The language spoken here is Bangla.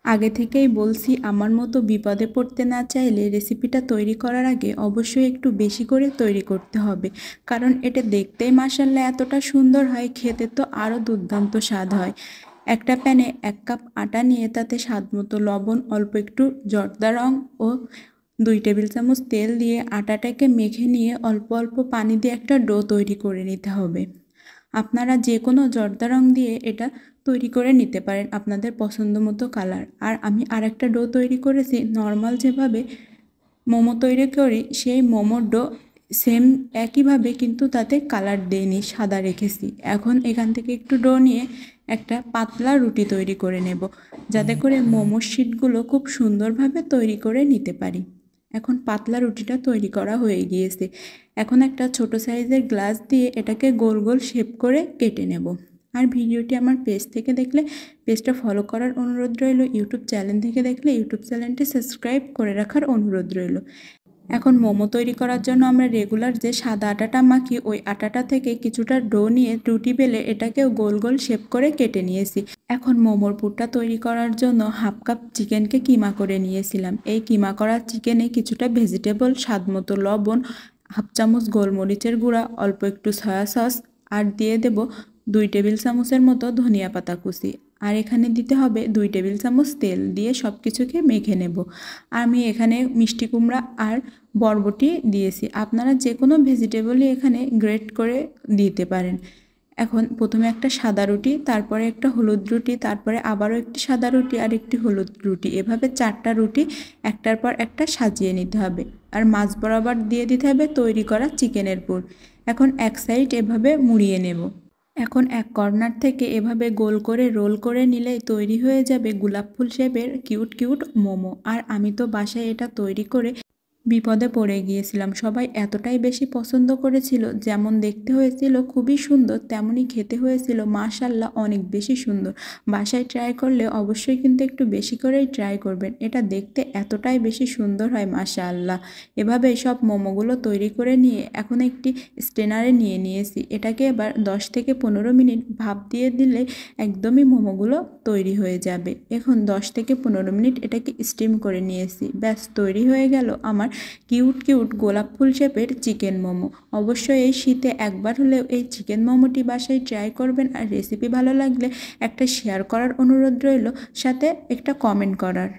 আগে থেকেই বলছি আমার মতো বিপদে পড়তে না চাইলে রেসিপিটা তৈরি করার আগে অবশ্যই একটু বেশি করে তৈরি করতে হবে, কারণ এটা দেখতেই মাশাআল্লাহ এতটা সুন্দর হয়, খেতে তো আরও দুর্দান্ত স্বাদ হয়। একটা প্যানে 1 কাপ আটা নিয়ে তাতে স্বাদমতো লবণ, অল্প একটু জর্দা রং ও 2 টেবিল চামচ তেল দিয়ে আটাটাকে মেখে নিয়ে অল্প অল্প পানি দিয়ে একটা ডো তৈরি করে নিতে হবে। আপনারা যে কোনো জর্দা রং দিয়ে এটা তৈরি করে নিতে পারেন আপনাদের পছন্দ মতো কালার। আর আমি আরেকটা ডো তৈরি করেছি নর্মাল যেভাবে মোমো তৈরি করি সেই মোমোর ডো, সেম একইভাবে, কিন্তু তাতে কালার দেইনি, সাদা রেখেছি। এখন এখান থেকে একটু ডো নিয়ে একটা পাতলা রুটি তৈরি করে নেব, যাতে করে মোমোর শিটগুলো খুব সুন্দরভাবে তৈরি করে নিতে পারি। এখন পাতলা রুটিটা তৈরি করা হয়ে গিয়েছে। এখন একটা ছোট সাইজের গ্লাস দিয়ে এটাকে গোল গোল শেপ করে কেটে নেব। আর ভিডিওটি আমার পেজ থেকে দেখলে পেজটা ফলো করার অনুরোধ রইল, ইউটিউব চ্যানেল থেকে দেখলে ইউটিউব চ্যানেলটি সাবস্ক্রাইব করে রাখার অনুরোধ রইল। এখন মোমো তৈরি করার জন্য আমরা রেগুলার যে সাদা আটাটা মাখি ওই আটাটা থেকে কিছুটা ডো নিয়ে রুটি বেলে এটাকেও গোল গোল শেপ করে কেটে নিয়েছি। এখন মোমোর পুরটা তৈরি করার জন্য 1/2 কাপ চিকেনকে কিমা করে নিয়েছিলাম। এই কিমা করা চিকেনে কিছুটা ভেজিটেবল, স্বাদমতো লবণ, 1/2 চামচ গোলমরিচের গুঁড়া, অল্প একটু সয়া সস আর দিয়ে দেব 2 টেবিল চামচের মতো ধনিয়া পাতা কুচি। আর এখানে দিতে হবে 2 টেবিল চামচ তেল, দিয়ে সব কিছুকে মেখে নেব। আমি এখানে মিষ্টি কুমড়া আর বরবটি দিয়েছি, আপনারা যে কোনো ভেজিটেবলই এখানে গ্রেট করে দিতে পারেন। এখন প্রথমে একটা সাদা রুটি, তারপরে একটা হলুদ রুটি, তারপরে আবারও একটি সাদা রুটি আর একটি হলুদ রুটি, এভাবে 4টা রুটি একটার পর একটা সাজিয়ে নিতে হবে। আর মাঝ বরাবর দিয়ে দিতে হবে তৈরি করা চিকেনের পুর। এখন এক সাইড এভাবে মুড়িয়ে নেব। এখন এক কর্নার থেকে এভাবে গোল করে রোল করে নিলেই তৈরি হয়ে যাবে গোলাপ ফুল শেপের কিউট কিউট মোমো। আর আমি তো বাসায় এটা তৈরি করে বিপদে পড়ে গিয়েছিলাম। সবাই এতটাই বেশি পছন্দ করেছিল, যেমন দেখতে হয়েছিল খুবই সুন্দর, তেমনই খেতে হয়েছিল মাশাআল্লাহ অনেক বেশি সুন্দর। বাসায় ট্রাই করলে অবশ্যই কিন্তু একটু বেশি করেই ট্রাই করবেন, এটা দেখতে এতটাই বেশি সুন্দর হয় মাশাআল্লাহ। এভাবে সব মোমোগুলো তৈরি করে নিয়ে এখন একটি স্ট্রেনারে নিয়ে নিয়েছি, এটাকে এবার 10 থেকে 15 মিনিট ভাপ দিয়ে দিলে একদমই মোমোগুলো তৈরি হয়ে যাবে। এখন 10 থেকে 15 মিনিট এটাকে স্টিম করে নিয়েছি, ব্যাস তৈরি হয়ে গেল আমার কিউট কিউট গোলাপ ফুল শেপের চিকেন মোমো। অবশ্যই এই শীতে একবার হলেও এই চিকেন মোমোটি বাসায় ট্রাই করবেন। আর রেসিপি ভালো লাগলে একটা শেয়ার করার অনুরোধ রইল, সাথে একটা কমেন্ট করার।